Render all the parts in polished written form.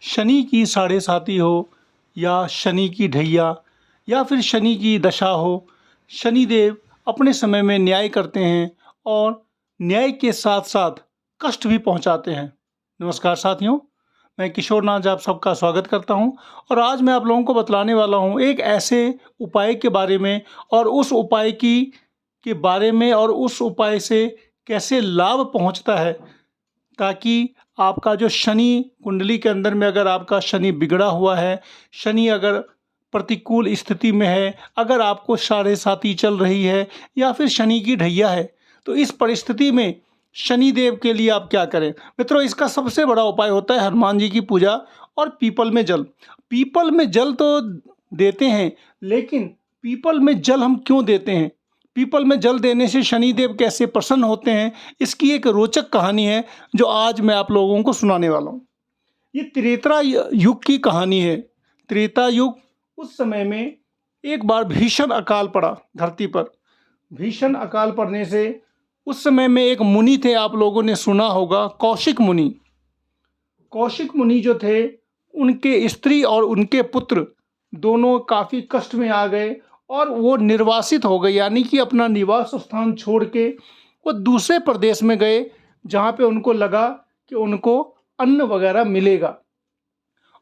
शनि की साढ़े साती हो या शनि की ढैया या फिर शनि की दशा हो, शनिदेव अपने समय में न्याय करते हैं और न्याय के साथ साथ कष्ट भी पहुंचाते हैं। नमस्कार साथियों, मैं किशोर नाथ आप सबका स्वागत करता हूं और आज मैं आप लोगों को बतलाने वाला हूं एक ऐसे उपाय के बारे में और उस उपाय के बारे में और उस उपाय से कैसे लाभ पहुंचता है, ताकि आपका जो शनि कुंडली के अंदर में अगर आपका शनि बिगड़ा हुआ है, शनि अगर प्रतिकूल स्थिति में है, अगर आपको साढ़े साती चल रही है या फिर शनि की ढैया है, तो इस परिस्थिति में शनिदेव के लिए आप क्या करें। मित्रों, इसका सबसे बड़ा उपाय होता है हनुमान जी की पूजा और पीपल में जल। पीपल में जल तो देते हैं, लेकिन पीपल में जल हम क्यों देते हैं, पीपल में जल देने से शनिदेव कैसे प्रसन्न होते हैं, इसकी एक रोचक कहानी है जो आज मैं आप लोगों को सुनाने वाला हूँ। ये त्रेता युग की कहानी है। त्रेता युग, उस समय में एक बार भीषण अकाल पड़ा धरती पर। भीषण अकाल पड़ने से उस समय में एक मुनि थे, आप लोगों ने सुना होगा, कौशिक मुनि। कौशिक मुनि जो थे, उनके स्त्री और उनके पुत्र दोनों काफ़ी कष्ट में आ गए और वो निर्वासित हो गए, यानी कि अपना निवास स्थान छोड़ के वो दूसरे प्रदेश में गए जहाँ पे उनको लगा कि उनको अन्न वगैरह मिलेगा।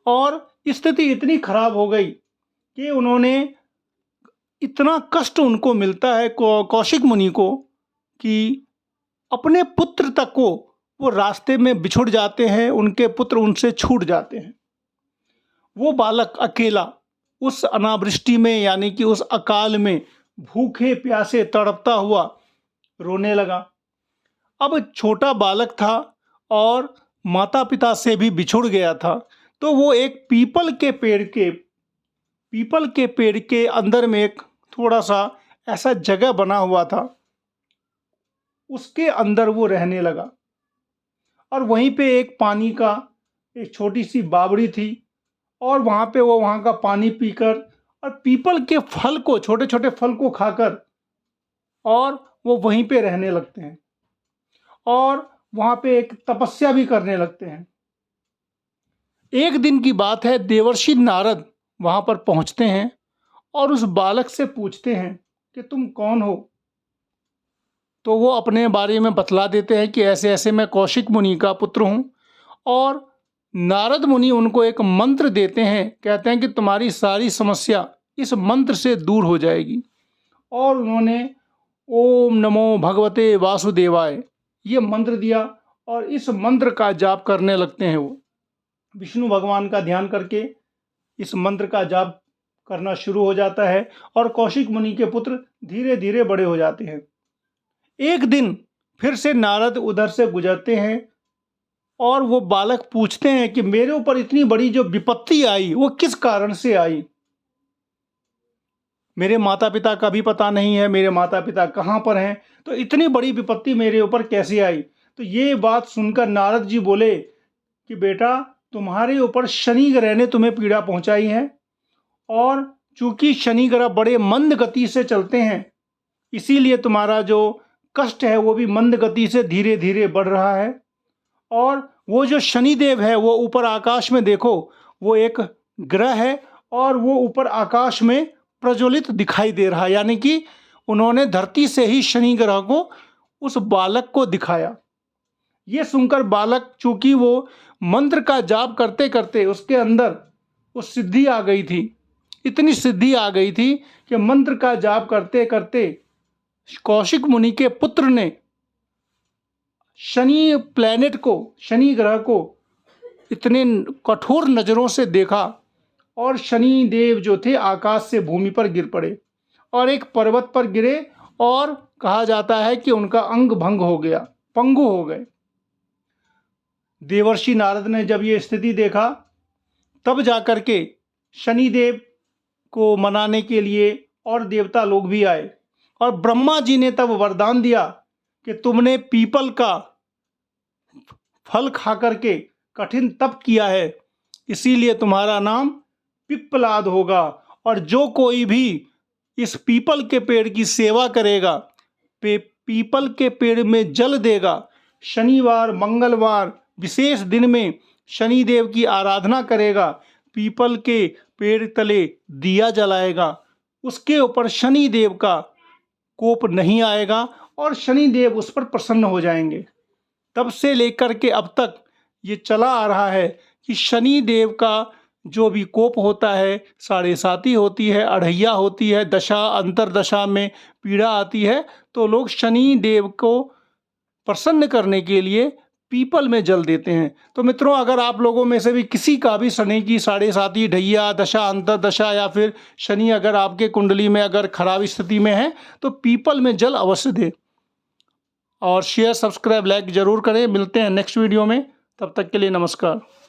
और स्थिति इतनी खराब हो गई कि उन्होंने, इतना कष्ट उनको मिलता है कौशिक मुनि को कि अपने पुत्र तक को वो रास्ते में बिछुड़ जाते हैं, उनके पुत्र उनसे छूट जाते हैं। वो बालक अकेला उस अनावृष्टि में, यानी कि उस अकाल में भूखे प्यासे तड़पता हुआ रोने लगा। अब छोटा बालक था और माता पिता से भी बिछुड़ गया था, तो वो एक पीपल के पेड़ के अंदर में एक थोड़ा सा ऐसा जगह बना हुआ था, उसके अंदर वो रहने लगा। और वहीं पे एक पानी का एक छोटी सी बावड़ी थी और वहाँ पे वो वहाँ का पानी पीकर और पीपल के फल को, छोटे छोटे फल को खाकर, और वो वहीं पे रहने लगते हैं और वहाँ पे एक तपस्या भी करने लगते हैं। एक दिन की बात है, देवर्षि नारद वहाँ पर पहुँचते हैं और उस बालक से पूछते हैं कि तुम कौन हो। तो वो अपने बारे में बतला देते हैं कि ऐसे ऐसे मैं कौशिक मुनि का पुत्र हूँ। और नारद मुनि उनको एक मंत्र देते हैं, कहते हैं कि तुम्हारी सारी समस्या इस मंत्र से दूर हो जाएगी। और उन्होंने ओम नमो भगवते वासुदेवाय ये मंत्र दिया और इस मंत्र का जाप करने लगते हैं। वो विष्णु भगवान का ध्यान करके इस मंत्र का जाप करना शुरू हो जाता है और कौशिक मुनि के पुत्र धीरे धीरे बड़े हो जाते हैं। एक दिन फिर से नारद उधर से गुजरते हैं और वो बालक पूछते हैं कि मेरे ऊपर इतनी बड़ी जो विपत्ति आई वो किस कारण से आई। मेरे माता पिता का भी पता नहीं है, मेरे माता पिता कहाँ पर हैं, तो इतनी बड़ी विपत्ति मेरे ऊपर कैसे आई। तो ये बात सुनकर नारद जी बोले कि बेटा, तुम्हारे ऊपर शनि ग्रह ने तुम्हें पीड़ा पहुंचाई है और चूंकि शनि ग्रह बड़े मंद गति से चलते हैं, इसीलिए तुम्हारा जो कष्ट है वो भी मंद गति से धीरे धीरे बढ़ रहा है। और वो जो शनिदेव है वो ऊपर आकाश में देखो, वो एक ग्रह है और वो ऊपर आकाश में प्रज्वलित दिखाई दे रहा है, यानी कि उन्होंने धरती से ही शनि ग्रह को उस बालक को दिखाया। ये सुनकर बालक, चूंकि वो मंत्र का जाप करते करते उसके अंदर वो सिद्धि आ गई थी, इतनी सिद्धि आ गई थी कि मंत्र का जाप करते करते कौशिक मुनि के पुत्र ने शनि प्लैनेट को, शनि ग्रह को इतने कठोर नज़रों से देखा और शनि देव जो थे आकाश से भूमि पर गिर पड़े और एक पर्वत पर गिरे और कहा जाता है कि उनका अंग भंग हो गया, पंगु हो गए। देवर्षि नारद ने जब ये स्थिति देखा, तब जाकर के शनिदेव को मनाने के लिए और देवता लोग भी आए और ब्रह्मा जी ने तब वरदान दिया कि तुमने पीपल का फल खा करके कठिन तप किया है, इसीलिए तुम्हारा नाम पिप्पलाद होगा। और जो कोई भी इस पीपल के पेड़ की सेवा करेगा, पीपल के पेड़ में जल देगा, शनिवार मंगलवार विशेष दिन में शनि देव की आराधना करेगा, पीपल के पेड़ तले दिया जलाएगा, उसके ऊपर शनि देव का कोप नहीं आएगा और शनि देव उस पर प्रसन्न हो जाएंगे। तब से लेकर के अब तक ये चला आ रहा है कि शनि देव का जो भी कोप होता है, साढ़े साती होती है, अढ़ैया होती है, दशा अंतरदशा में पीड़ा आती है, तो लोग शनि देव को प्रसन्न करने के लिए पीपल में जल देते हैं। तो मित्रों, अगर आप लोगों में से भी किसी का भी शनि की साढ़े साती, ढैया, दशा अंतरदशा या फिर शनि अगर आपके कुंडली में अगर खराब स्थिति में है, तो पीपल में जल अवश्य दें और शेयर, सब्सक्राइब, लाइक जरूर करें। मिलते हैं नेक्स्ट वीडियो में, तब तक के लिए नमस्कार।